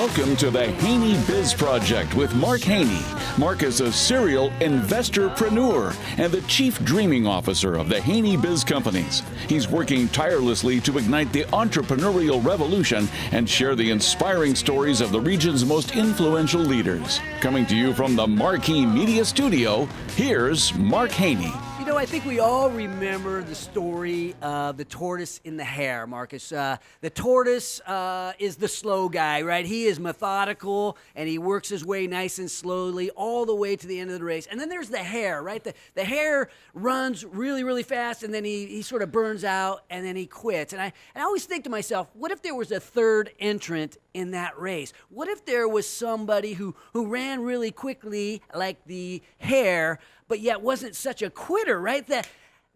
Welcome to the Haney Biz Project with Mark Haney. Mark is a serial investorpreneur and the chief dreaming officer of the Haney Biz Companies. He's working tirelessly to ignite the entrepreneurial revolution and share the inspiring stories of the region's most influential leaders. Coming to you from the Marquee Media Studio, here's Mark Haney. You know, I think we all remember the story of the tortoise and the hare, Marcus. The tortoise is the slow guy, right? He is methodical, and he works his way nice and slowly all the way to the end of the race. And then there's the hare, right? The hare runs really, really fast, and then he sort of burns out, and then he quits. And I always think to myself, what if there was a third entrant in that race? What if there was somebody who ran really quickly like the hare, but yet wasn't such a quitter, right?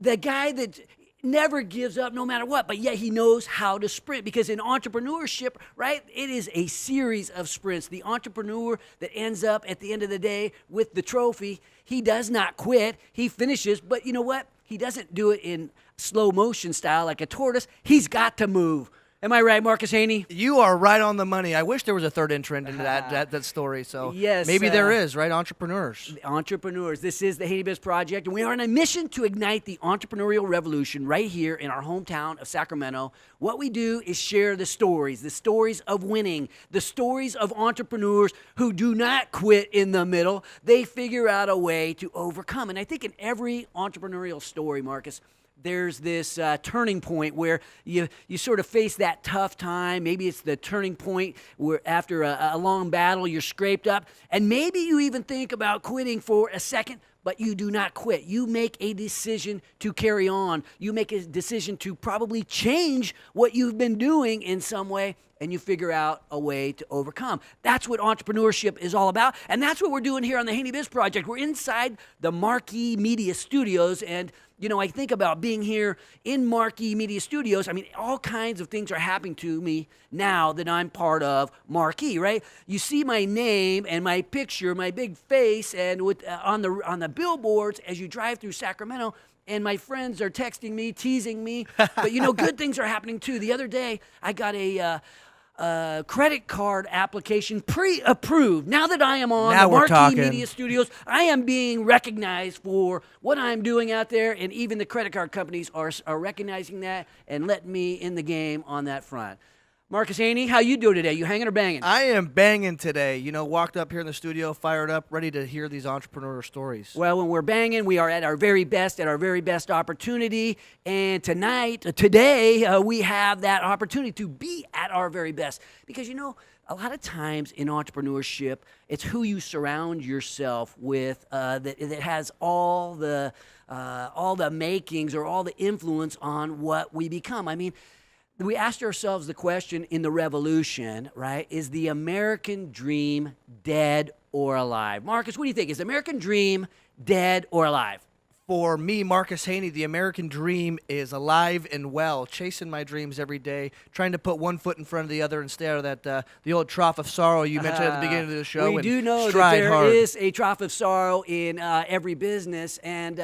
The guy that never gives up no matter what, but yet he knows how to sprint. Because in entrepreneurship, right, it is a series of sprints. The entrepreneur that ends up at the end of the day with the trophy, he does not quit. He finishes, but you know what? He doesn't do it in slow motion style like a tortoise. He's got to move. Am I right, Marcus Haney? You are right on the money. I wish there was a third entrant into that story. So yes, maybe there is, right? Entrepreneurs. Entrepreneurs. This is the Haney Biz Project, and we are on a mission to ignite the entrepreneurial revolution right here in our hometown of Sacramento. What we do is share the stories of winning, the stories of entrepreneurs who do not quit in the middle. They figure out a way to overcome. And I think in every entrepreneurial story, Marcus, there's this turning point where you sort of face that tough time. Maybe it's the turning point where after a long battle, you're scraped up. And maybe you even think about quitting for a second, but you do not quit. You make a decision to carry on. You make a decision to probably change what you've been doing in some way, and you figure out a way to overcome. That's what entrepreneurship is all about, and that's what we're doing here on the Haney Biz Project. We're inside the Marquee Media Studios, and you know, I think about being here in Marquee Media Studios. I mean, all kinds of things are happening to me now that I'm part of Marquee, right? You see my name and my picture, my big face, and on the billboards as you drive through Sacramento. And my friends are texting me, teasing me. But, you know, good things are happening, too. The other day, I got a credit card application pre-approved. Now that I am on the Marquee Media Studios, I am being recognized for what I'm doing out there, and even the credit card companies are recognizing that and letting me in the game on that front. Marcus Haney, how you doing today? You hanging or banging? I am banging today. You know, walked up here in the studio, fired up, ready to hear these entrepreneur stories. Well, when we're banging, we are at our very best opportunity. And today, we have that opportunity to be at our very best. Because, you know, a lot of times in entrepreneurship, it's who you surround yourself with that has all the makings or all the influence on what we become. I mean, we asked ourselves the question in the revolution, right? Is the American dream dead or alive? Marcus, what do you think? Is the American dream dead or alive? For me, Marcus Haney, the American dream is alive and well, chasing my dreams every day, trying to put one foot in front of the other and stay out of that the old trough of sorrow you mentioned at the beginning of the show. We do know that there is a trough of sorrow in every business, and,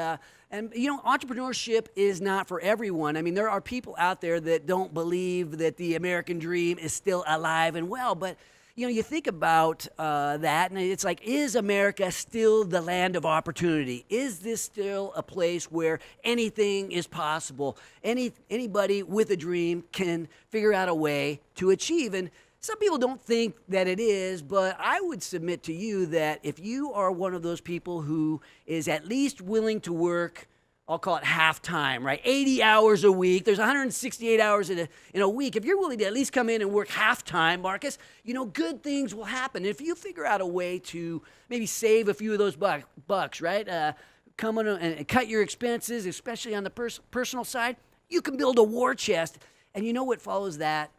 you know, entrepreneurship is not for everyone. I mean, there are people out there that don't believe that the American dream is still alive and well. But, you know, you think about that, and it's like, is America still the land of opportunity? Is this still a place where anything is possible? Anybody with a dream can figure out a way to achieve. And some people don't think that it is, but I would submit to you that if you are one of those people who is at least willing to work, I'll call it half-time, right? 80 hours a week. There's 168 hours in a week. If you're willing to at least come in and work half-time, Marcus, you know, good things will happen. If you figure out a way to maybe save a few of those bucks, right? Come on and cut your expenses, especially on the personal side, you can build a war chest. And you know what follows that?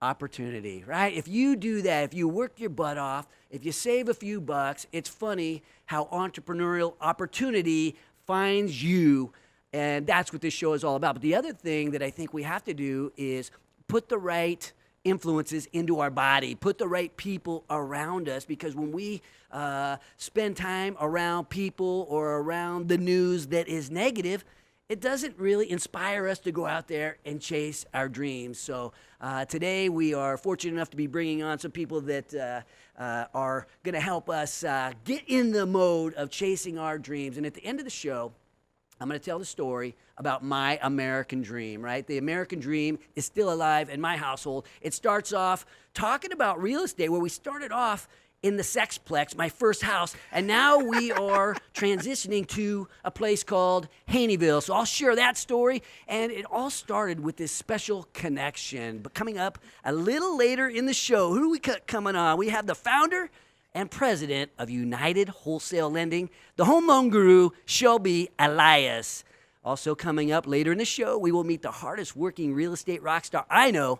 Opportunity, right? If you do that, if you work your butt off, if you save a few bucks, it's funny how entrepreneurial opportunity finds you, and that's what this show is all about. But the other thing that I think we have to do is put the right influences into our body, put the right people around us, because when we spend time around people or around the news that is negative, it doesn't really inspire us to go out there and chase our dreams. So today we are fortunate enough to be bringing on some people that are going to help us get in the mode of chasing our dreams. And at the end of the show, I'm going to tell the story about my American dream, right? The American dream is still alive in my household. It starts off talking about real estate, where we started off in the Sexplex, my first house, and now we are transitioning to a place called Haneyville. So I'll share that story, and it all started with this special connection. But coming up a little later in the show, who do we got coming on? We have the founder and president of United Wholesale Lending, the home loan guru, Shelby Elias. Also coming up later in the show, we will meet the hardest working real estate rock star I know,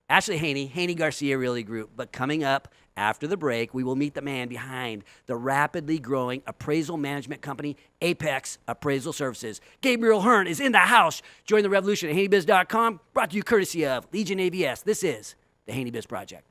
Ashley Haney Garcia Realty Group. But coming up after the break, we will meet the man behind the rapidly growing appraisal management company, Apex Appraisal Services. Gabriel Hern is in the house. Join the revolution at HaneyBiz.com, brought to you courtesy of Legion AVS. This is the Haney Biz Project.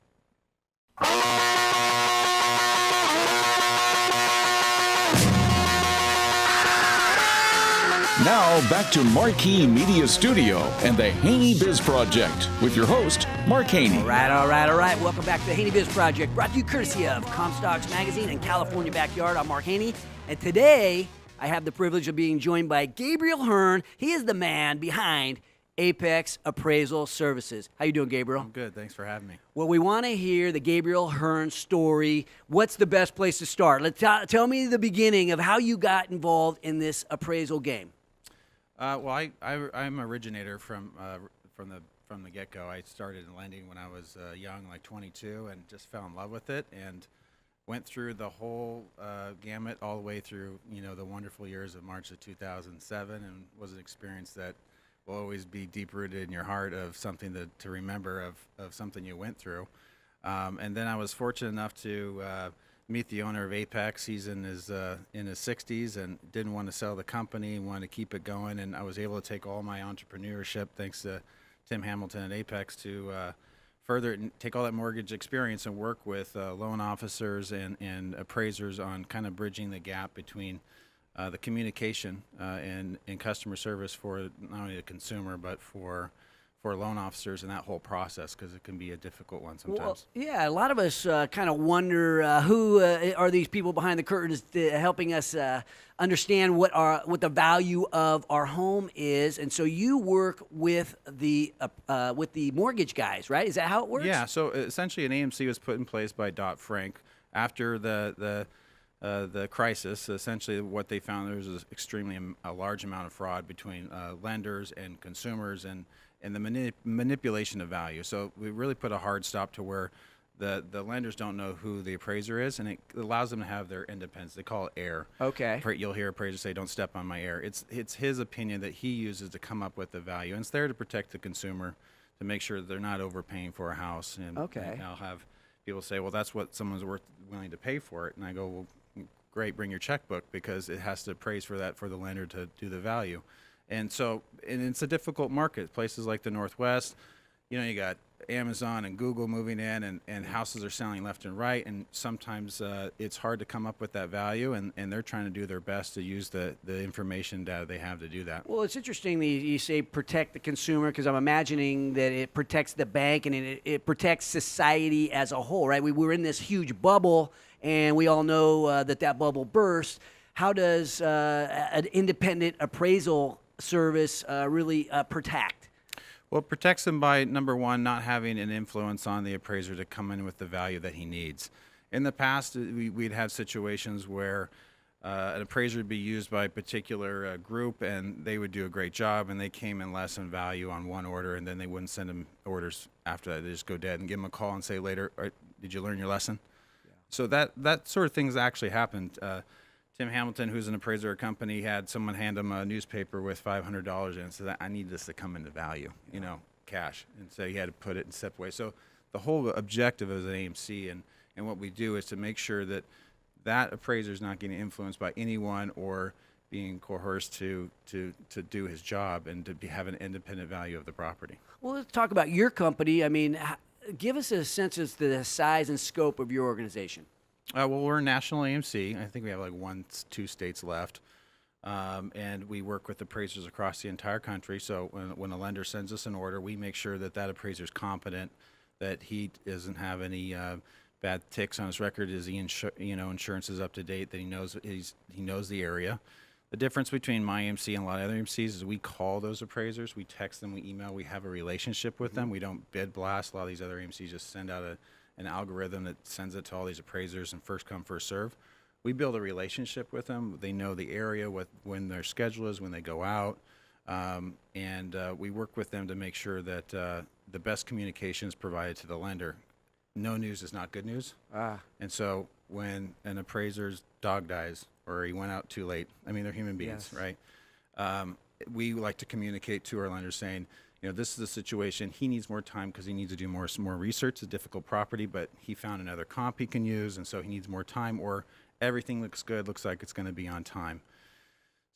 Now, back to Marquee Media Studio and the Haney Biz Project with your host, Mark Haney. All right. Welcome back to the Haney Biz Project, brought to you courtesy of Comstocks Magazine and California Backyard. I'm Mark Haney, and today I have the privilege of being joined by Gabriel Hern. He is the man behind Apex Appraisal Services. How you doing, Gabriel? I'm good. Thanks for having me. Well, we want to hear the Gabriel Hern story. What's the best place to start? Tell me the beginning of how you got involved in this appraisal game. Well, I'm an originator from the get-go. I started in lending when I was young, like 22, and just fell in love with it and went through the whole gamut all the way through, the wonderful years of March of 2007, and was an experience that will always be deep-rooted in your heart of something to remember of something you went through. And then I was fortunate enough to meet the owner of Apex. He's in his 60s and didn't want to sell the company, wanted to keep it going, and I was able to take all my entrepreneurship, thanks to Tim Hamilton at Apex, to further take all that mortgage experience and work with loan officers and appraisers on kind of bridging the gap between the communication and customer service for not only the consumer but for loan officers and that whole process, because it can be a difficult one sometimes. Well, yeah, a lot of us kind of wonder who are these people behind the curtains helping us understand what the value of our home is. And so you work with the mortgage guys, right? Is that how it works? Yeah. So essentially, an AMC was put in place by Dodd-Frank after the crisis. Essentially, what they found, there was a large amount of fraud between lenders and consumers, and the manipulation of value. So we really put a hard stop to where the lenders don't know who the appraiser is, and it allows them to have their independence. They call it air. Okay. You'll hear appraisers say, "Don't step on my air." It's his opinion that he uses to come up with the value, and it's there to protect the consumer, to make sure that they're not overpaying for a house. And, okay. And I'll have people say, "Well, that's what someone's willing to pay for it," and I go, "Well, great, bring your checkbook, because it has to appraise for that for the lender to do the value." And it's a difficult market. Places like the Northwest, you got Amazon and Google moving in, and houses are selling left and right, and sometimes it's hard to come up with that value, and they're trying to do their best to use the information data they have to do that. Well, it's interesting that you say protect the consumer, because I'm imagining that it protects the bank and it protects society as a whole, right? We were in this huge bubble, and we all know that bubble burst. How does an independent appraisal service really protect? Well, it protects them by, number one, not having an influence on the appraiser to come in with the value that he needs. In the past, we'd have situations where an appraiser would be used by a particular group, and they would do a great job, and they came in less in value on one order, and then they wouldn't send them orders after that. They just go dead and give them a call and say later, "Did you learn your lesson?" Yeah. So that sort of things actually happened. Tim Hamilton, who's an appraiser at a company, had someone hand him a newspaper with $500 in it and said, "I need this to come into value, cash." And so he had to put it and step away. So the whole objective as an AMC and what we do is to make sure that appraiser is not getting influenced by anyone or being coerced to do his job, and to have an independent value of the property. Well, let's talk about your company. I mean, give us a sense as to the size and scope of your organization. Well, we're a national AMC. I think we have like 2 states left. And we work with appraisers across the entire country. So when a lender sends us an order, we make sure that that appraiser is competent, that he doesn't have any bad ticks on his record, is the insurance is up to date, that he knows the area. The difference between my AMC and a lot of other AMCs is we call those appraisers, we text them, we email, we have a relationship with them. We don't bid blast. A lot of these other AMCs just send out an algorithm that sends it to all these appraisers and first come, first serve. We build a relationship with them. They know the area, when their schedule is, when they go out, and we work with them to make sure that the best communication is provided to the lender. No news is not good news. And so when an appraiser's dog dies or he went out too late, I mean, they're human beings, right? We like to communicate to our lenders saying, this is the situation. He needs more time because he needs to do more research. It's a difficult property, but he found another comp he can use, and so he needs more time, or everything looks good, looks like it's going to be on time.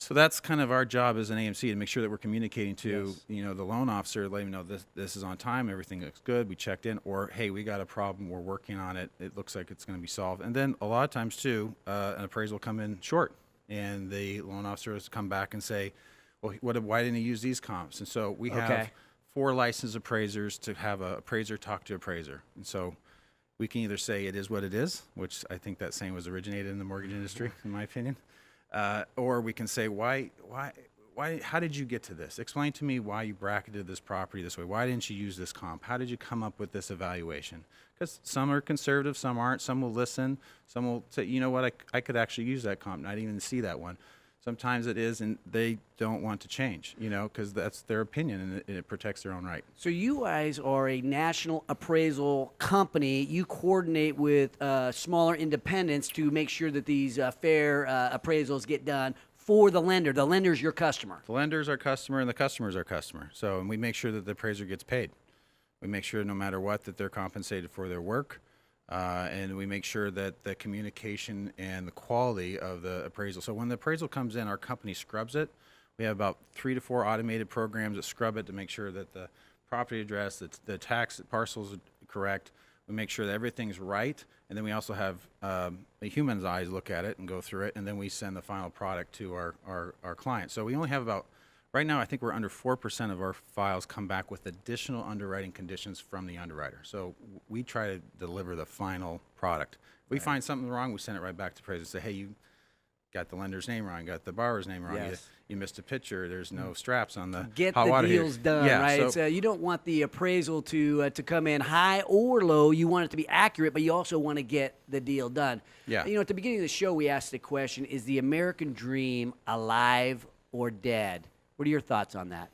So that's kind of our job as an AMC, to make sure that we're communicating to the loan officer, let him know this is on time, everything looks good, we checked in, or hey, we got a problem, we're working on it, it looks like it's going to be solved. And then a lot of times too, an appraisal will come in short, and the loan officer has to come back and say, well, why didn't he use these comps? And so we have 4 licensed appraisers to have an appraiser talk to appraiser. And so we can either say it is what it is, which I think that saying was originated in the mortgage industry, in my opinion. Or we can say, why, how did you get to this? Explain to me why you bracketed this property this way. Why didn't you use this comp? How did you come up with this evaluation? Because some are conservative, some aren't. Some will listen. Some will say, you know what, I could actually use that comp, not even see that one. Sometimes it is, and they don't want to change, because that's their opinion, and it protects their own right. So you guys are a national appraisal company. You coordinate with smaller independents to make sure that these fair appraisals get done for the lender. The lender's your customer. The lender's our customer, and the customer's our customer. So, and we make sure that the appraiser gets paid. We make sure no matter what that they're compensated for their work. And we make sure that the communication and the quality of the appraisal. So when the appraisal comes in, our company scrubs it. We have about 3 to 4 automated programs that scrub it to make sure that the property address, the tax parcels are correct. We make sure that everything's right. And then we also have a human's eyes look at it and go through it. And then we send the final product to our client. So we only have about, right now, I think we're under 4% of our files come back with additional underwriting conditions from the underwriter. So we try to deliver the final product. If we find something wrong, we send it right back to appraiser and say, hey, you got the lender's name wrong, got the borrower's name wrong, you missed a picture, there's no straps on the Get hot the water deals heater. done, right? It's, you don't want the appraisal to come in high or low. You want it to be accurate, but you also want to get the deal done. Yeah. At the beginning of the show, we asked the question, is the American dream alive or dead? What are your thoughts on that?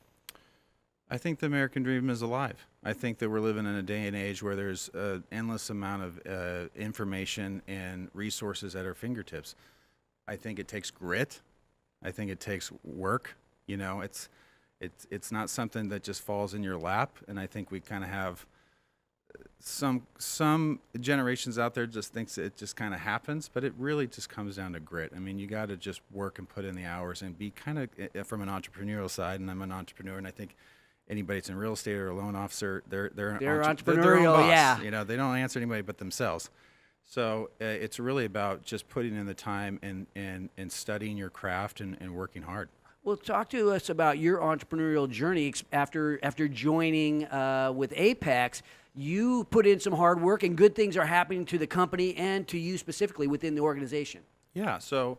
I think the American dream is alive. I think that we're living in a day and age where there's an endless amount of information and resources at our fingertips. I think it takes grit. I think it takes work. It's not something that just falls in your lap. And I think we kind of have some generations out there just thinks it just kind of happens, but it really just comes down to grit. I mean, you got to just work and put in the hours and be kind of from an entrepreneurial side. And I'm an entrepreneur, and I think anybody that's in real estate or a loan officer, they're entrepreneurial, they're their own boss. yeah. They don't answer anybody but themselves. So it's really about just putting in the time and studying your craft and working hard. Well, talk to us about your entrepreneurial journey after joining with Apex. You put in some hard work, and good things are happening to the company and to you specifically within the organization. Yeah. So,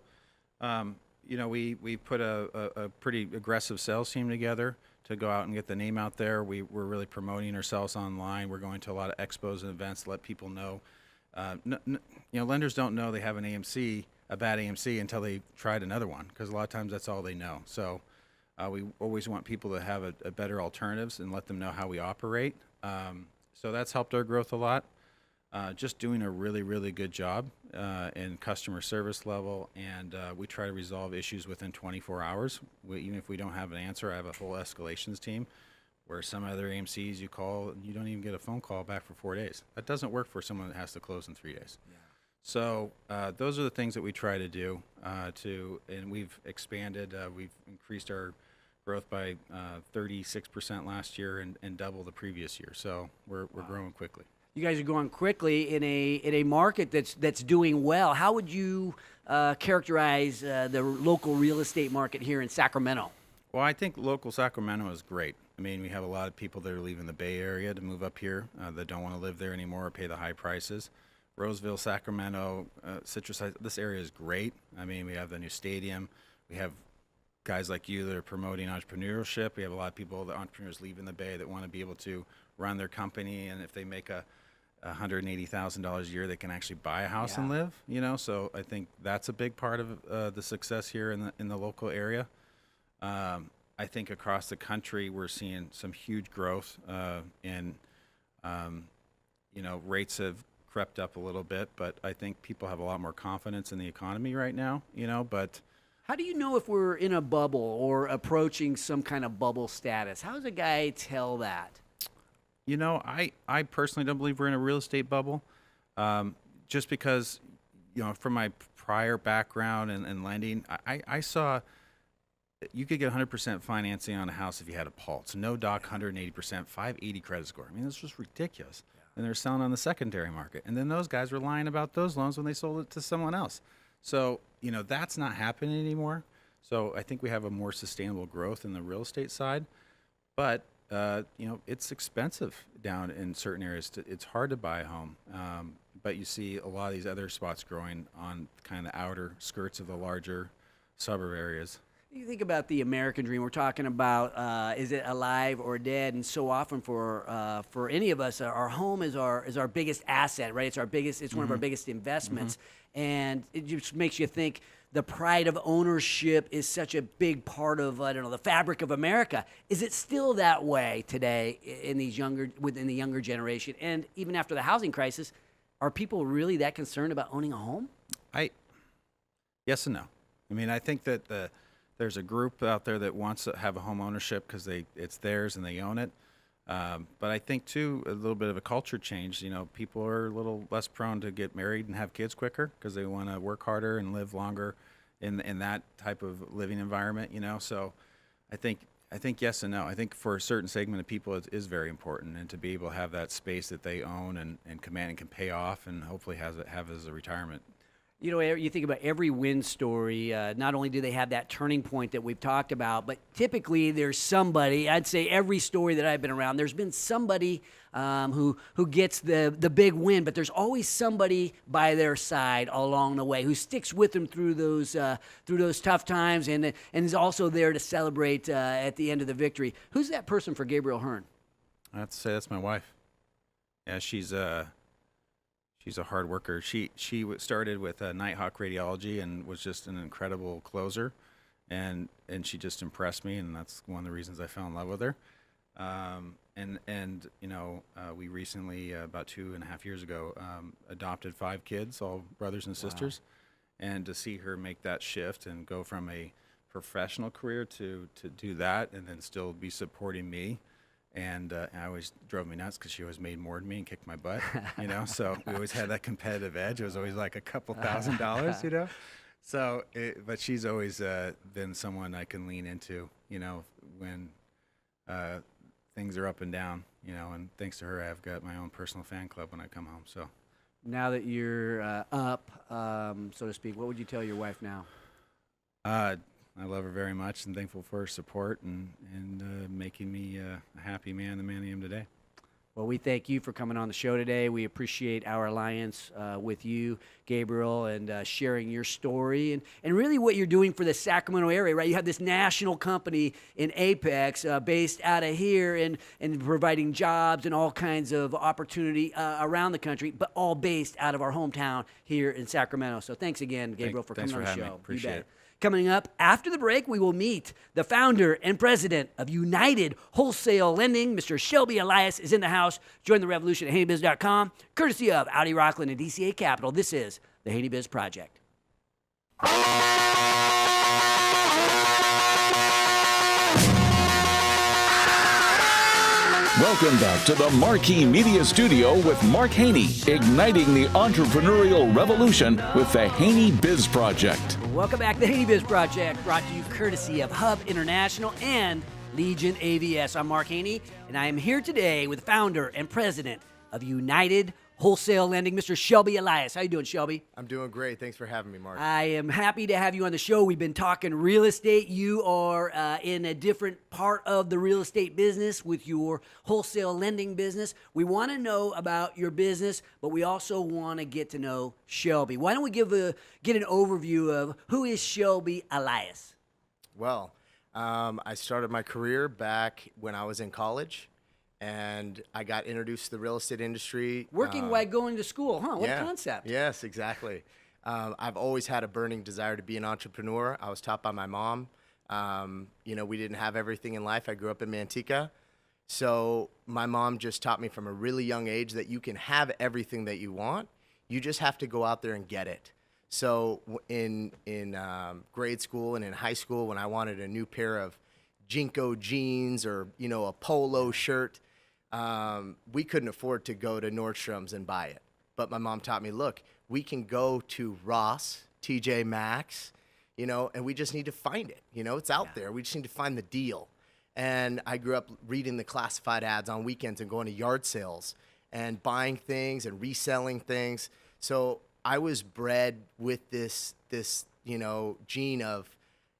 we put a pretty aggressive sales team together to go out and get the name out there. We're really promoting ourselves online. We're going to a lot of expos and events to let people know. Lenders don't know they have an AMC, a bad AMC, until they tried another one, because a lot of times that's all they know. So we always want people to have a better alternatives and let them know how we operate. So that's helped our growth a lot. Just doing a really, really good job in customer service level, and we try to resolve issues within 24 hours. Even if we don't have an answer, I have a whole escalations team, where some other AMCs you call and you don't even get a phone call back for 4 days. That doesn't work for someone that has to close in 3 days. Yeah. So those are the things that we try to do and we've expanded. We've increased our growth by 36% last year and double the previous year. So we're growing quickly. You guys are going quickly in a market that's doing well. How would you characterize the local real estate market here in Sacramento? Well, I think local Sacramento is great. I mean, we have a lot of people that are leaving the Bay Area to move up here that don't want to live there anymore or pay the high prices. Roseville, Sacramento, Citrus, this area is great. I mean, we have the new stadium. We have guys like you that are promoting entrepreneurship. We have a lot of people, the entrepreneurs leaving the Bay that want to be able to run their company, and if they make $180,000 a year, they can actually buy a house and live. You know, so I think that's a big part of the success here in the local area. I think across the country we're seeing some huge growth, and you know, rates have crept up a little bit, but I think people have a lot more confidence in the economy right now. You know, but How do you know if we're in a bubble or approaching some kind of bubble status? How does a guy tell that? you know, I personally don't believe we're in a real estate bubble, just because, you know, from my prior background in lending, I saw you could get 100% financing on a house if you had a pulse. No doc, 180%, 580 credit score. I mean, it's just ridiculous. And they're selling on the secondary market. And then those guys were lying about those loans when they sold it to someone else. So, you know, that's not happening anymore. So I think we have a more sustainable growth in the real estate side. But, you know, it's expensive down in certain areas. It's hard to buy a home. But you see a lot of these other spots growing on kind of the outer skirts of the larger suburb areas. You think about the American dream. We're talking about is it alive or dead? And so often for any of us, our home is our biggest asset, right? It's our biggest. It's one of our biggest investments, and it just makes you think. The pride of ownership is such a big part of the fabric of America. Is it still that way today within the younger generation? And even after the housing crisis, are people really that concerned about owning a home? Yes and no. I mean, I think that there's a group out there that wants to have a home ownership because it's theirs and they own it. But I think too, a little bit of a culture change. You know, people are a little less prone to get married and have kids quicker because they want to work harder and live longer in that type of living environment. You know, so I think yes and no. I think for a certain segment of people, it is very important, and to be able to have that space that they own and command and can pay off, and hopefully have as a retirement. You know, you think about every win story, not only do they have that turning point that we've talked about, but typically there's somebody, I'd say every story that I've been around, there's been somebody who gets the big win, but there's always somebody by their side along the way who sticks with them through those tough times and is also there to celebrate at the end of the victory. Who's that person for Gabriel Hern? I have to say that's my wife. Yeah, she's a hard worker. She started with Nighthawk Radiology and was just an incredible closer, and she just impressed me, and that's one of the reasons I fell in love with her. And you know, we recently, about 2.5 years ago, adopted 5 kids, all brothers and sisters, and to see her make that shift and go from a professional career to do that and then still be supporting me. And it always drove me nuts because she always made more than me and kicked my butt, you know. So we always had that competitive edge. It was always like a couple $1,000s, you know. So, but she's always been someone I can lean into, you know, when things are up and down, you know. And thanks to her, I've got my own personal fan club when I come home. So now that you're up, so to speak, what would you tell your wife now? I love her very much and thankful for her support and making me a happy man, the man I am today. Well, we thank you for coming on the show today. We appreciate our alliance with you, Gabriel, and sharing your story and really what you're doing for the Sacramento area, right? You have this national company in Apex based out of here and providing jobs and all kinds of opportunity around the country, but all based out of our hometown here in Sacramento. So thanks again, Gabriel, for coming on the show. Me. Appreciate it. Coming up after the break, we will meet the founder and president of United Wholesale Lending. Mr. Shelby Elias is in the house. Join the revolution at HaneyBiz.com, courtesy of Audi Rockland and DCA Capital. This is the Haney Biz Project. Welcome back to the Marquee Media Studio with Mark Haney, igniting the entrepreneurial revolution with the Haney Biz Project. Welcome back to the Haney Biz Project, brought to you courtesy of Hub International and Legion AVS. I'm Mark Haney, and I am here today with founder and president of United Wholesale Lending, Mr. Shelby Elias. How you doing, Shelby? I'm doing great. Thanks for having me, Mark. I am happy to have you on the show. We've been talking real estate. You are in a different part of the real estate business with your wholesale lending business. We want to know about your business, but we also want to get to know Shelby. Why don't we get an overview of who is Shelby Elias? Well, I started my career back when I was in college, and I got introduced to the real estate industry. Working while going to school, huh? What yeah, a concept. Yes, exactly. I've always had a burning desire to be an entrepreneur. I was taught by my mom. We didn't have everything in life. I grew up in Manteca. So my mom just taught me from a really young age that you can have everything that you want. You just have to go out there and get it. So in grade school and in high school, when I wanted a new pair of Jinko jeans or, a polo shirt, we couldn't afford to go to Nordstrom's and buy it. But my mom taught me, look, we can go to Ross, TJ Maxx, and we just need to find it. It's out there. We just need to find the deal. And I grew up reading the classified ads on weekends and going to yard sales and buying things and reselling things. So I was bred with this gene of,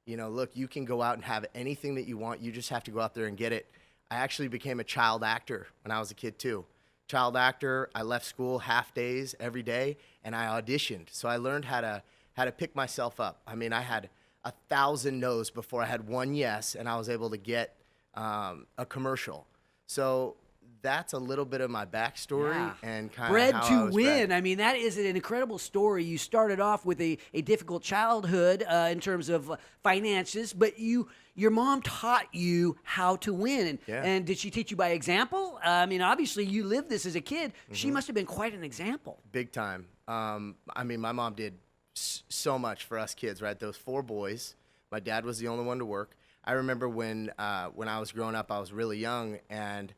look, you can go out and have anything that you want. You just have to go out there and get it. I actually became a child actor when I was a kid too. Child actor. I left school half days every day, and I auditioned. So I learned how to pick myself up. I mean, I had 1,000 no's before I had one yes, and I was able to get a commercial. So that's a little bit of my backstory and kind of bred how I to was win. bred. I mean, that is an incredible story. You started off with a difficult childhood in terms of finances, but your mom taught you how to win. And did she teach you by example? I mean, obviously you lived this as a kid. She must have been quite an example. Big time. I mean, my mom did so much for us kids, right? Those 4 boys. My dad was the only one to work. I remember when I was growing up, I was really young, and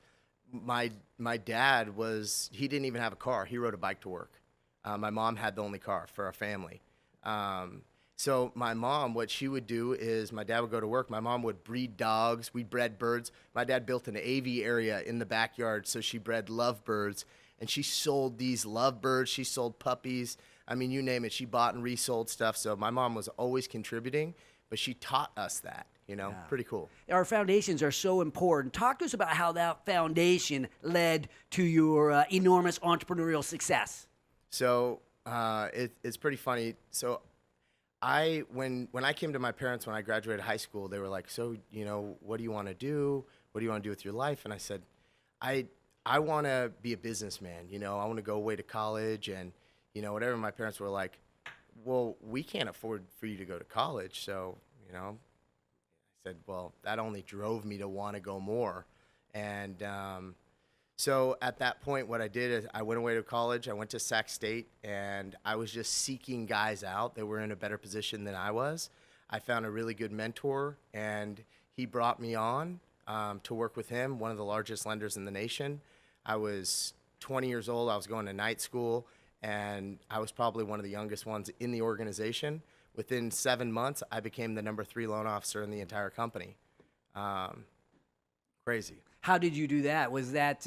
my dad he didn't even have a car. He rode a bike to work. My mom had the only car for our family. So my mom, what she would do is my dad would go to work. My mom would breed dogs. We bred birds. My dad built an AV area in the backyard, so she bred lovebirds. And she sold these lovebirds. She sold puppies. I mean, you name it. She bought and resold stuff. So my mom was always contributing, but she taught us that. Pretty cool. Our foundations are so important. Talk to us about how that foundation led to your enormous entrepreneurial success. So it's pretty funny. So when I came to my parents when I graduated high school, they were like, so, what do you want to do? What do you want to do with your life? And I said, I want to be a businessman. I want to go away to college and, whatever. My parents were like, well, we can't afford for you to go to college. So, I said, well, that only drove me to want to go more. And so at that point, what I did is I went away to college. I went to Sac State, and I was just seeking guys out that were in a better position than I was. I found a really good mentor, and he brought me on to work with him, one of the largest lenders in the nation. I was 20 years old. I was going to night school, and I was probably one of the youngest ones in the organization. Within 7 months, I became the number 3 loan officer in the entire company. Crazy. How did you do that? Was that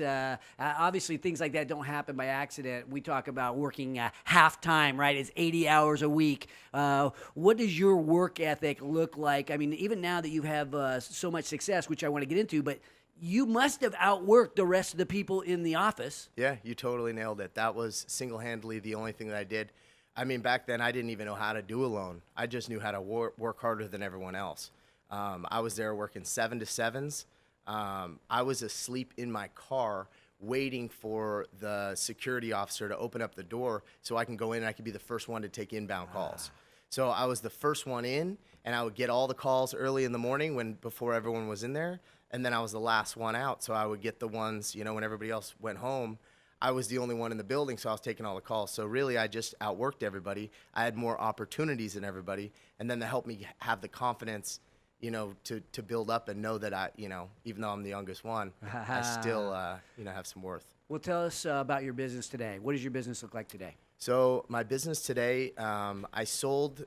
obviously things like that don't happen by accident? We talk about working half time, right? It's 80 hours a week. What does your work ethic look like? I mean, even now that you have so much success, which I want to get into, but you must have outworked the rest of the people in the office. Yeah, you totally nailed it. That was single-handedly the only thing that I did. I mean, back then I didn't even know how to do a loan. I just knew how to work harder than everyone else. I was there working 7 to 7s. I was asleep in my car waiting for the security officer to open up the door so I can go in and I could be the first one to take inbound calls. So I was the first one in, and I would get all the calls early in the morning before everyone was in there, and then I was the last one out. So I would get the ones, when everybody else went home. I was the only one in the building, so I was taking all the calls. So really, I just outworked everybody. I had more opportunities than everybody, and then that helped me have the confidence, to build up and know that I, even though I'm the youngest one, I still, have some worth. Well, tell us about your business today. What does your business look like today? So my business today, I sold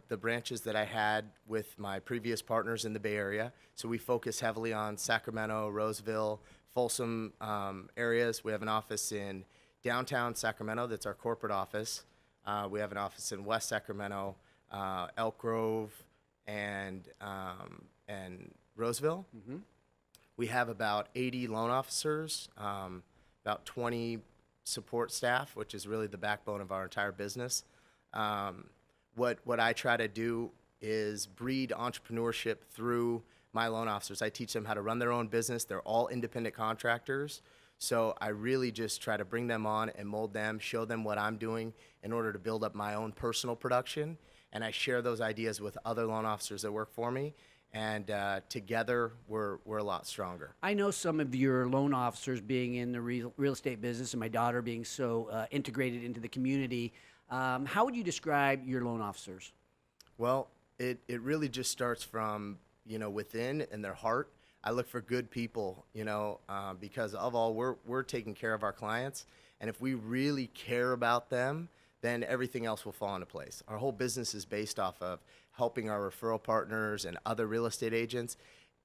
the branches that I had with my previous partners in the Bay Area. So we focus heavily on Sacramento, Roseville, Folsom areas. We have an office in downtown Sacramento that's our corporate office. We have an office in West Sacramento, Elk Grove, and Roseville. Mm-hmm. We have about 80 loan officers, about 20 support staff, which is really the backbone of our entire business. What I try to do is breed entrepreneurship through my loan officers. I teach them how to run their own business. They're all independent contractors. So I really just try to bring them on and mold them, show them what I'm doing in order to build up my own personal production. And I share those ideas with other loan officers that work for me. And together, we're a lot stronger. I know some of your loan officers being in the real estate business and my daughter being so integrated into the community. How would you describe your loan officers? Well, it really just starts from, within and their heart. I look for good people, because of all, we're taking care of our clients. And if we really care about them, then everything else will fall into place. Our whole business is based off of helping our referral partners and other real estate agents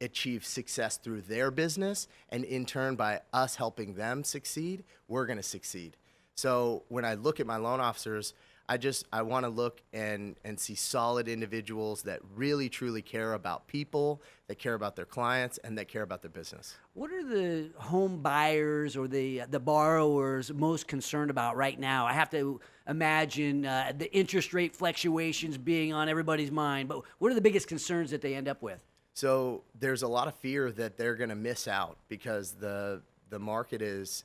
achieve success through their business. And in turn, by us helping them succeed, we're going to succeed. So when I look at my loan officers, I want to look and see solid individuals that really, truly care about people, that care about their clients, and that care about their business. What are the home buyers or the borrowers most concerned about right now? I have to imagine the interest rate fluctuations being on everybody's mind, but what are the biggest concerns that they end up with? So there's a lot of fear that they're going to miss out because the market is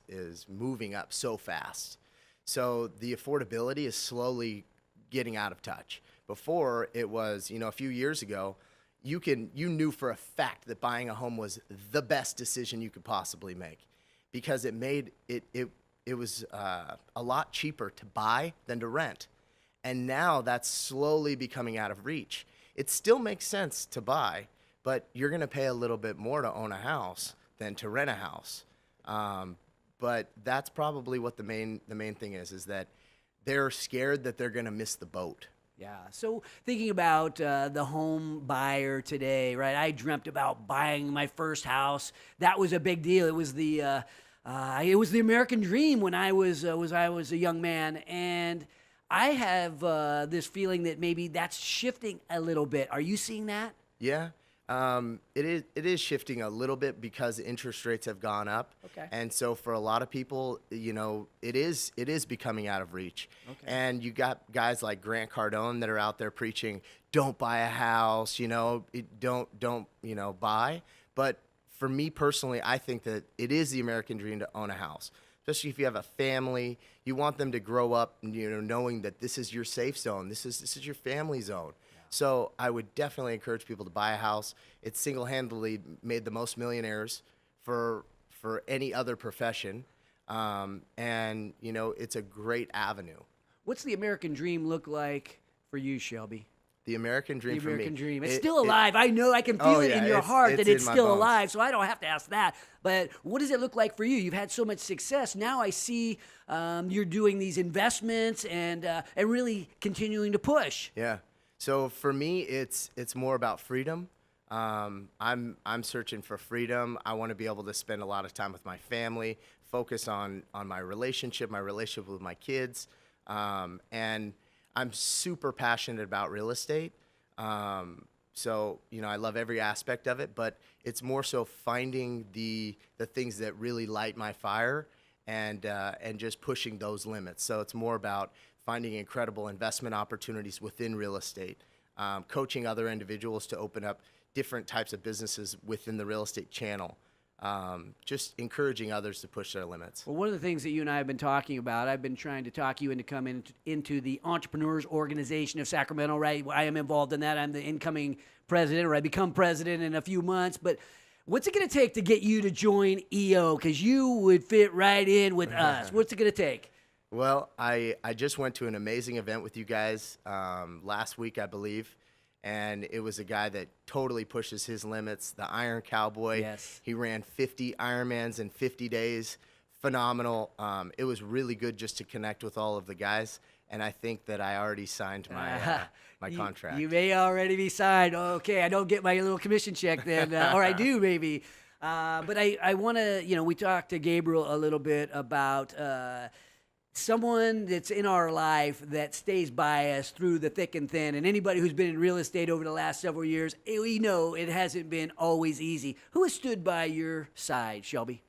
moving up so fast. So the affordability is slowly getting out of touch. Before it was, a few years ago, you knew for a fact that buying a home was the best decision you could possibly make because it was a lot cheaper to buy than to rent. And now that's slowly becoming out of reach. It still makes sense to buy, but you're going to pay a little bit more to own a house than to rent a house. But that's probably what the main thing is that they're scared that they're going to miss the boat. Yeah. So thinking about the home buyer today, right? I dreamt about buying my first house. That was a big deal. It was the American dream when I was a young man, and I have this feeling that maybe that's shifting a little bit. Are you seeing that? Yeah. It is shifting a little bit because interest rates have gone up. Okay. And so for a lot of people, it is becoming out of reach. Okay. And you got guys like Grant Cardone that are out there preaching, don't buy a house, don't buy. But for me personally, I think that it is the American dream to own a house. Especially if you have a family, you want them to grow up, knowing that this is your safe zone. This is your family zone. So I would definitely encourage people to buy a house. It's single-handedly made the most millionaires for any other profession. And, it's a great avenue. What's the American dream look like for you, Shelby? The American dream for me. The American dream. It's still alive. I know. I can feel it in your heart that it's still alive, so I don't have to ask that. But what does it look like for you? You've had so much success. Now I see you're doing these investments and really continuing to push. Yeah. So for me, it's more about freedom. I'm searching for freedom. I want to be able to spend a lot of time with my family, focus on my relationship with my kids, and I'm super passionate about real estate. So I love every aspect of it, but it's more so finding the things that really light my fire and just pushing those limits. So it's more about finding incredible investment opportunities within real estate, coaching other individuals to open up different types of businesses within the real estate channel, just encouraging others to push their limits. Well, one of the things that you and I have been talking about, I've been trying to talk you into coming into the Entrepreneurs Organization of Sacramento, right? I am involved in that. I'm the incoming president, or I become president in a few months. But what's it going to take to get you to join EO? Because you would fit right in with us. What's it going to take? Well, I just went to an amazing event with you guys last week, I believe, and it was a guy that totally pushes his limits, the Iron Cowboy. Yes. He ran 50 Ironmans in 50 days. Phenomenal. It was really good just to connect with all of the guys and I think that I already signed my my contract. You may already be signed. Okay, I don't get my little commission check then, or I do maybe. But I want to, we talked to Gabriel a little bit about someone that's in our life that stays by us through the thick and thin. And anybody who's been in real estate over the last several years, we know it hasn't been always easy. Who has stood by your side, Shelby?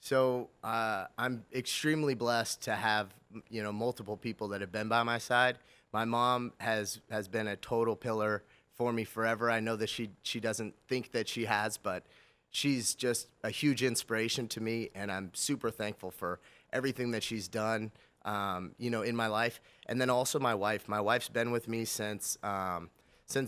So I'm extremely blessed to have multiple people that have been by my side. My mom has been a total pillar for me forever. I know that she doesn't think that she has, but she's just a huge inspiration to me, and I'm super thankful for everything that she's done, in my life. And then also my wife. My wife's been with me since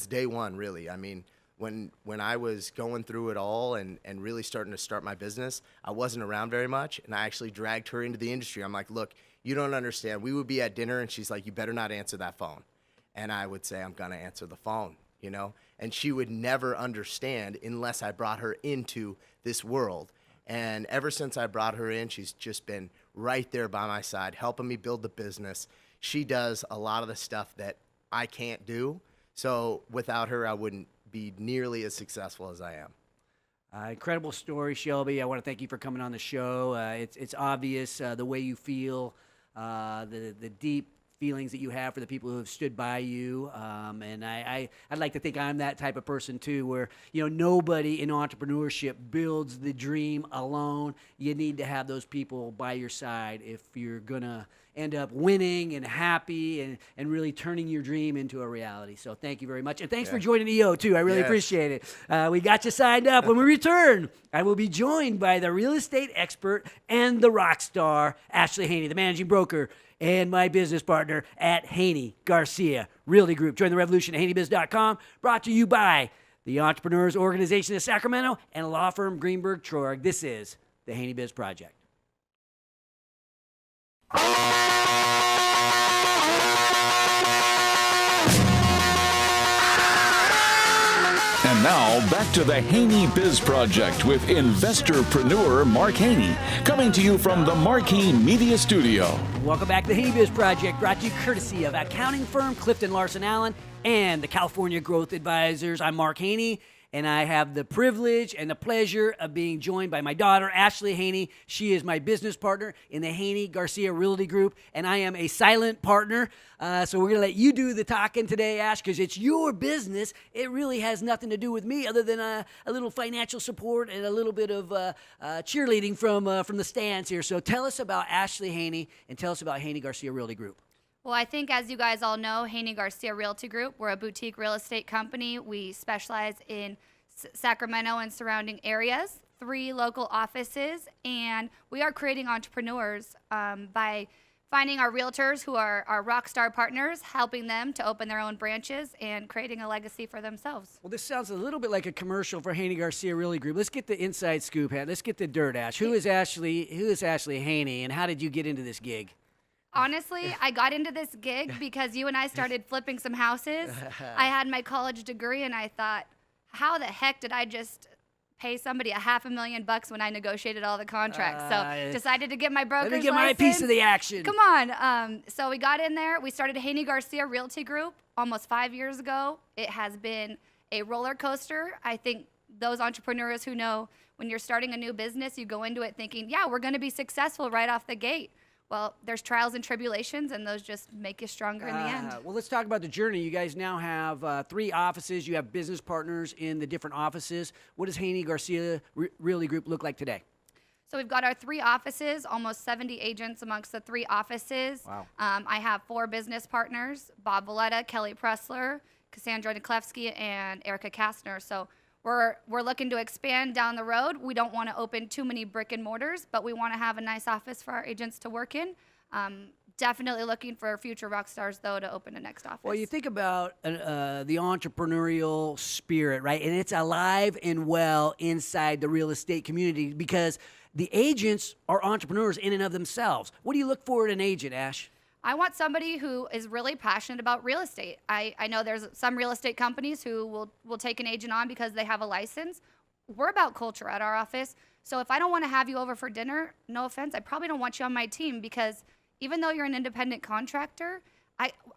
day one, really. I mean, when I was going through it all and really starting to start my business, I wasn't around very much, and I actually dragged her into the industry. I'm like, look, you don't understand. We would be at dinner, and she's like, you better not answer that phone. And I would say, I'm going to answer the phone, And she would never understand unless I brought her into this world. And ever since I brought her in, she's just been right there by my side, helping me build the business. She does a lot of the stuff that I can't do. So without her, I wouldn't be nearly as successful as I am. Incredible story, Shelby. I want to thank you for coming on the show. It's obvious the way you feel, the deep feelings that you have for the people who have stood by you. And I'd like to think I'm that type of person too, where, nobody in entrepreneurship builds the dream alone. You need to have those people by your side if you're going to end up winning and happy and really turning your dream into a reality. So thank you very much. And thanks for joining EO too. I really appreciate it. We got you signed up. When we return, I will be joined by the real estate expert and the rock star, Ashley Haney, the managing broker and my business partner at Haney, Garcia Realty Group. Join the revolution at haneybiz.com. Brought to you by the Entrepreneurs Organization of Sacramento and law firm Greenberg Traurig. This is the Haney Biz Project. And now, back to the Haney Biz Project with investorpreneur Mark Haney, coming to you from the Marquee Media Studio. Welcome back to the Haney Biz Project, brought to you courtesy of accounting firm Clifton Larson Allen and the California Growth Advisors. I'm Mark Haney, and I have the privilege and the pleasure of being joined by my daughter, Ashley Haney. She is my business partner in the Haney Garcia Realty Group, and I am a silent partner. So we're going to let you do the talking today, Ash, because it's your business. It really has nothing to do with me other than a little financial support and a little bit of cheerleading from the stands here. So tell us about Ashley Haney and tell us about Haney Garcia Realty Group. Well, I think as you guys all know, Haney Garcia Realty Group, we're a boutique real estate company. We specialize in Sacramento and surrounding areas, 3 local offices, and we are creating entrepreneurs by finding our realtors who are our rock star partners, helping them to open their own branches and creating a legacy for themselves. Well, this sounds a little bit like a commercial for Haney Garcia Realty Group. Let's get the inside scoop, Let's get the dirt, Ash. Who is Ashley Haney, and how did you get into this gig? Honestly, I got into this gig because you and I started flipping some houses. I had my college degree, and I thought, how the heck did I just pay somebody $500,000 when I negotiated all the contracts? So decided to get my broker's license. Let me get my piece of the action. Come on. So we got in there. We started Haney Garcia Realty Group almost 5 years ago. It has been a roller coaster. I think those entrepreneurs who know when you're starting a new business, you go into it thinking, yeah, we're going to be successful right off the gate. Well, there's trials and tribulations, and those just make you stronger in the end. Well, let's talk about the journey. You guys now have 3 offices. You have business partners in the different offices. What does Haney Garcia Realty Group look like today? So we've got our 3 offices, almost 70 agents amongst the 3 offices. Wow. I have 4 business partners, Bob Valletta, Kelly Pressler, Cassandra Niklevsky, and Erica Kastner. So we're looking to expand down the road. We don't want to open too many brick and mortars, but we want to have a nice office for our agents to work in. Definitely looking for future rock stars, though, to open a next office. Well, you think about the entrepreneurial spirit, right? And it's alive and well inside the real estate community because the agents are entrepreneurs in and of themselves. What do you look for in an agent, Ash? I want somebody who is really passionate about real estate. I know there's some real estate companies who will take an agent on because they have a license. We're about culture at our office. So if I don't want to have you over for dinner, no offense, I probably don't want you on my team because even though you're an independent contractor,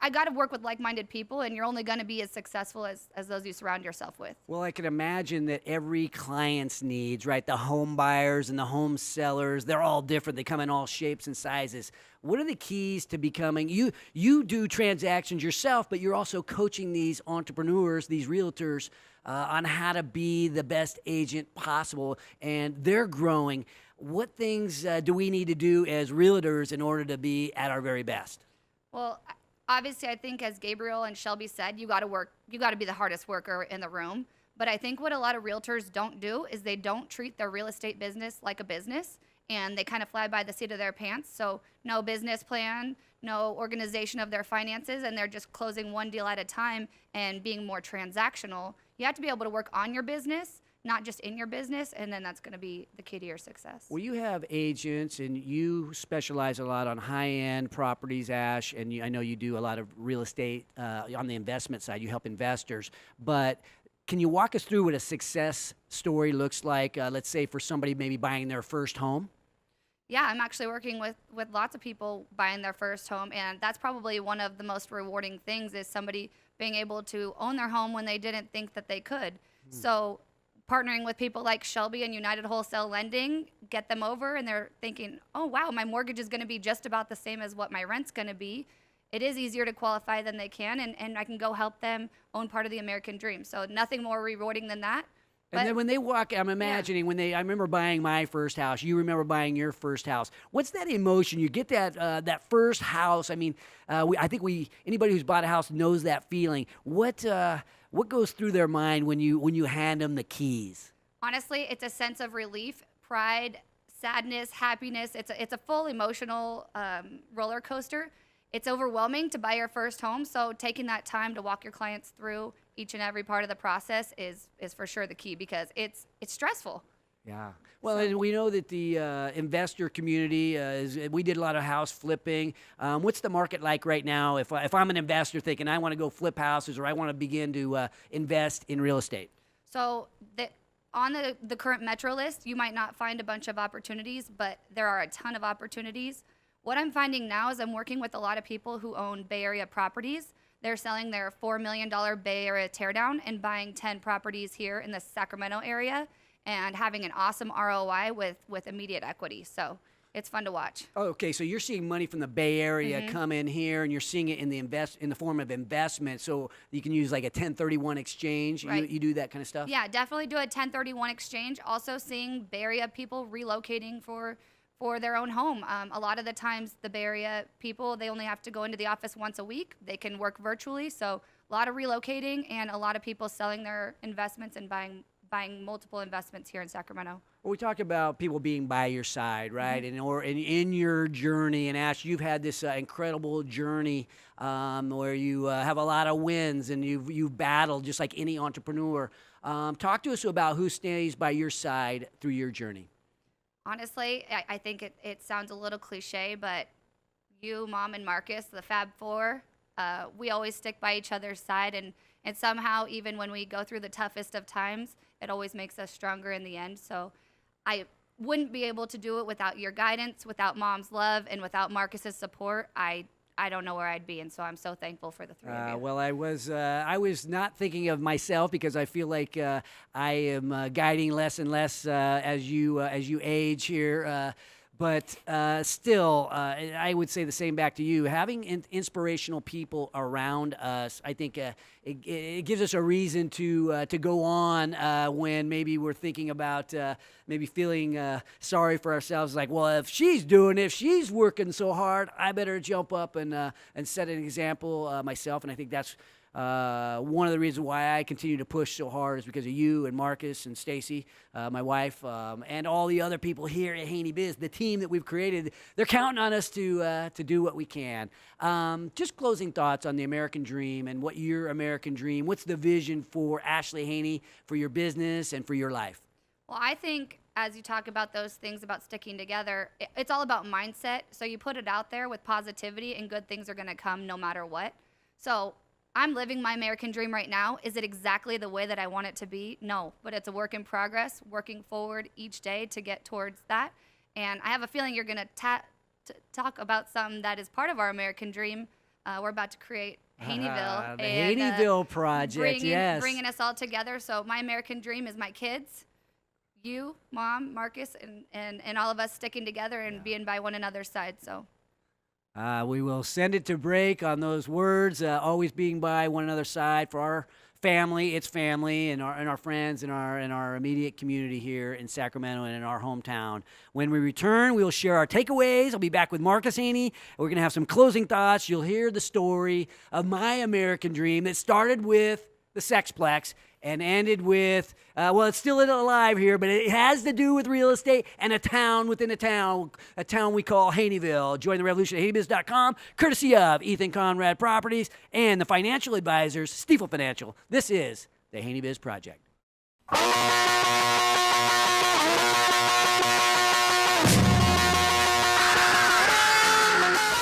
I got to work with like-minded people, and you're only going to be as successful as those you surround yourself with. Well, I can imagine that every client's needs, right? The home buyers and the home sellers, they're all different. They come in all shapes and sizes. What are the keys to becoming, you do transactions yourself, but you're also coaching these entrepreneurs, these realtors, on how to be the best agent possible, and they're growing. What things do we need to do as realtors in order to be at our very best? Well, obviously, I think as Gabriel and Shelby said, you got to be the hardest worker in the room. But I think what a lot of realtors don't do is they don't treat their real estate business like a business, and they kind of fly by the seat of their pants. So no business plan, no organization of their finances, and they're just closing one deal at a time and being more transactional. You have to be able to work on your business, not just in your business, and then that's going to be the key to your success. Well, you have agents, and you specialize a lot on high-end properties, Ash, and I know you do a lot of real estate on the investment side. You help investors. But can you walk us through what a success story looks like, let's say, for somebody maybe buying their first home? Yeah, I'm actually working with lots of people buying their first home, and that's probably one of the most rewarding things is somebody being able to own their home when they didn't think that they could. So partnering with people like Shelby and United Wholesale Lending, get them over, and they're thinking, oh, wow, my mortgage is going to be just about the same as what my rent's going to be. It is easier to qualify than they can, and I can go help them own part of the American dream. So nothing more rewarding than that. And then when they walk, I'm imagining I remember buying my first house. You remember buying your first house. What's that emotion? You get that first house. I mean, I think anybody who's bought a house knows that feeling. What goes through their mind when you hand them the keys? Honestly, it's a sense of relief, pride, sadness, happiness. It's a full emotional roller coaster. It's overwhelming to buy your first home, so taking that time to walk your clients through each and every part of the process is for sure the key, because it's stressful. Yeah. Well, and we know that the investor community we did a lot of house flipping. What's the market like right now if I'm an investor thinking I want to go flip houses or I want to begin to invest in real estate? So on the current metro list, you might not find a bunch of opportunities, but there are a ton of opportunities. What I'm finding now is I'm working with a lot of people who own Bay Area properties. They're selling their $4 million Bay Area teardown and buying 10 properties here in the Sacramento area and having an awesome ROI with immediate equity. So it's fun to watch. Oh, okay, so you're seeing money from the Bay Area come in here, and you're seeing it in the form of investment. So you can use like a 1031 exchange. Right. You do that kind of stuff? Yeah, definitely do a 1031 exchange. Also seeing Bay Area people relocating for their own home. A lot of the times the Bay Area people, they only have to go into the office once a week. They can work virtually. So a lot of relocating and a lot of people selling their investments and buying multiple investments here in Sacramento. Well, we talk about people being by your side, right? And in your journey, and Ash, you've had this incredible journey where you have a lot of wins and you've battled just like any entrepreneur. Talk to us about who stays by your side through your journey. Honestly, I think it sounds a little cliche, but you, Mom, and Marcus, the Fab Four, we always stick by each other's side, and somehow, even when we go through the toughest of times, it always makes us stronger in the end. So I wouldn't be able to do it without your guidance, without Mom's love, and without Marcus's support. I don't know where I'd be, and so I'm so thankful for the three of you. Well, I was not thinking of myself because I feel like I am guiding less and less as you age here. But still, I would say the same back to you. Having inspirational people around us, I think it gives us a reason to go on when maybe we're thinking about maybe feeling sorry for ourselves. Like, well, if she's doing it, if she's working so hard, I better jump up and set an example myself. And I think that's one of the reasons why I continue to push so hard is because of you and Marcus and Stacy, my wife, and all the other people here at Haney Biz, the team that we've created. They're counting on us to do what we can. Just closing thoughts on the American dream and what your American dream, what's the vision for Ashley Haney, for your business and for your life? Well, I think as you talk about those things about sticking together, it's all about mindset. So you put it out there with positivity and good things are going to come no matter what. So I'm living my American dream right now. Is it exactly the way that I want it to be? No, but it's a work in progress, working forward each day to get towards that. And I have a feeling you're going to talk about something that is part of our American dream, We're about to create Haneyville. The and, Haneyville project, yes. Bringing us all together. So my American dream is my kids, you, Mom, Marcus, and all of us sticking together and being by one another's side. So. We will send it to break on those words, always being by one another's side for our family, its family, and our friends and our immediate community here in Sacramento and in our hometown. When we return, we'll share our takeaways. I'll be back with Marcus Haney. We're going to have some closing thoughts. You'll hear the story of my American dream that started with the Sexplex and ended with, well, it's still alive here, but it has to do with real estate and a town within a town we call Haneyville. Join the revolution at HaneyBiz.com, courtesy of Ethan Conrad Properties and the financial advisors, Stifel Financial. This is the Haney Biz Project.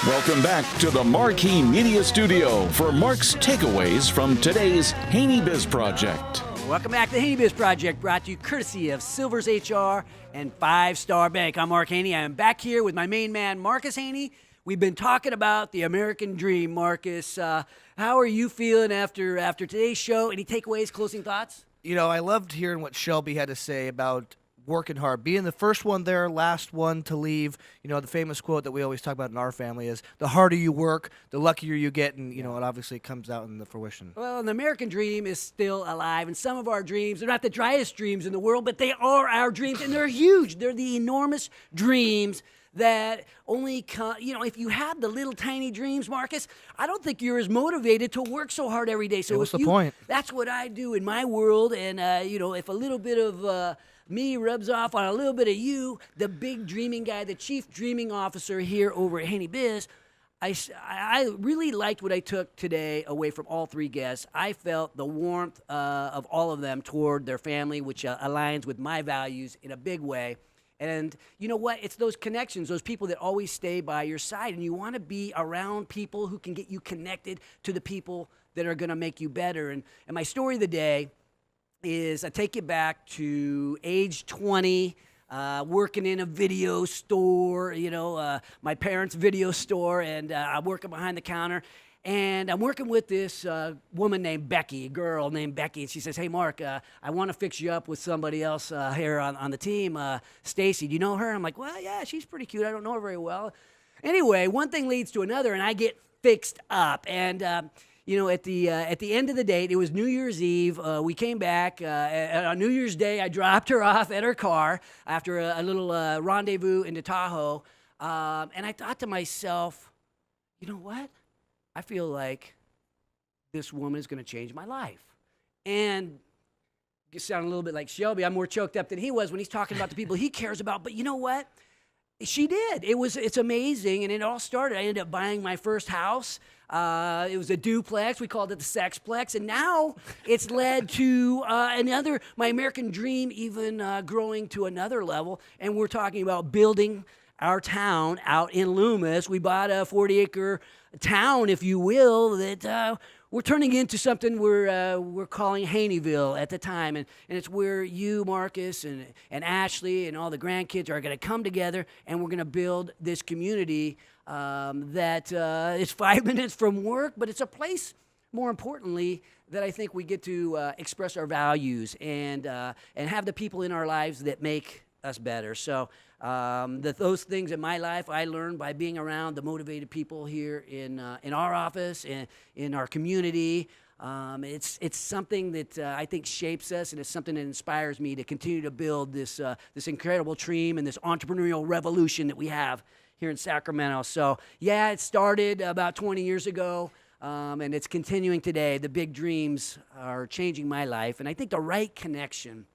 Welcome back to the Marquee Media Studio for Mark's takeaways from today's Haney Biz Project. Welcome back to the Haney Biz Project, brought to you courtesy of Silvers HR and 5 Star Bank. I'm Mark Haney. I'm back here with my main man, Marcus Haney. We've been talking about the American dream, Marcus. How are you feeling after today's show? Any takeaways, closing thoughts? You know, I loved hearing what Shelby had to say about working hard, being the first one there, last one to leave. You know, the famous quote that we always talk about in our family is, the harder you work, the luckier you get, and, you know, it obviously comes out in the fruition. Well, the American dream is still alive, and some of our dreams, they're not the driest dreams in the world, but they are our dreams, and they're huge. They're the enormous dreams that only come, you know, if you have the little tiny dreams, Marcus, I don't think you're as motivated to work so hard every day. So what's the point? That's what I do in my world, and, you know, if a little bit of me rubs off on a little bit of you, the big dreaming guy, the chief dreaming officer here over at Haney Biz, I really liked what I took today away from all 3 guests. I felt the warmth of all of them toward their family, which aligns with my values in a big way. And you know what? It's those connections, those people that always stay by your side. And you want to be around people who can get you connected to the people that are going to make you better. And my story of the day is I take you back to age 20, working in a video store, you know, my parents' video store, and I'm working behind the counter. And I'm working with this woman named Becky, a girl named Becky, and she says, "Hey, Mark, I want to fix you up with somebody else here on the team, Stacy. Do you know her?" I'm like, "Well, yeah, she's pretty cute. I don't know her very well." Anyway, one thing leads to another, and I get fixed up. And you know, at the end of the date, it was New Year's Eve. We came back on New Year's Day. I dropped her off at her car after a little rendezvous into Tahoe, and I thought to myself, you know what? I feel like this woman is going to change my life. And you sound a little bit like Shelby. I'm more choked up than he was when he's talking about the people he cares about. But you know what? She did. It's amazing, and it all started. I ended up buying my first house. It was a duplex. We called it the Sexplex, and now it's led to my American dream even growing to another level. And we're talking about building our town out in Loomis. We bought a 40-acre town, if you will, that we're turning into something we're calling Haneyville at the time. And it's where you, Marcus, and Ashley, and all the grandkids are going to come together, and we're going to build this community that is 5 minutes from work, but it's a place, more importantly, that I think we get to express our values and have the people in our lives that make us better. So those things in my life I learned by being around the motivated people here in our office and in our community. It's something that I think shapes us, and it's something that inspires me to continue to build this incredible dream and this entrepreneurial revolution that we have here in Sacramento. So yeah, it started about 20 years ago, and it's continuing today. The big dreams are changing my life, and I think the right connection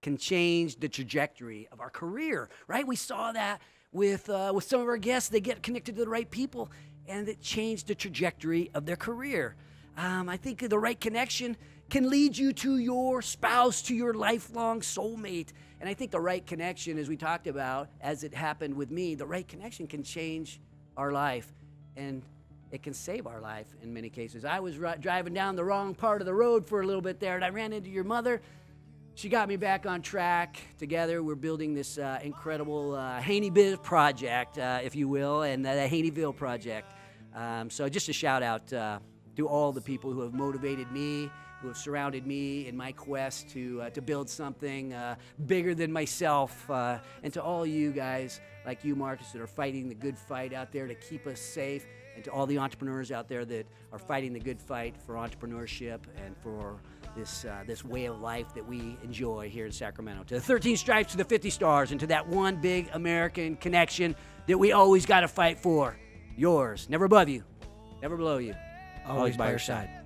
can change the trajectory of our career, right? We saw that with some of our guests. They get connected to the right people, and it changed the trajectory of their career. I think the right connection can lead you to your spouse, to your lifelong soulmate. And I think the right connection, as we talked about, as it happened with me, the right connection can change our life, and it can save our life in many cases. I was driving down the wrong part of the road for a little bit there, and I ran into your mother. She got me back on track. Together, we're building this incredible Haney Biz project, if you will, and the Haneyville project. So just a shout out to all the people who have motivated me, who have surrounded me in my quest to build something bigger than myself, and to all you guys like you, Marcus, that are fighting the good fight out there to keep us safe, and to all the entrepreneurs out there that are fighting the good fight for entrepreneurship and for this way of life that we enjoy here in Sacramento. To the 13 stripes, to the 50 stars, and to that one big American connection that we always got to fight for. Yours, never above you, never below you, always by your side.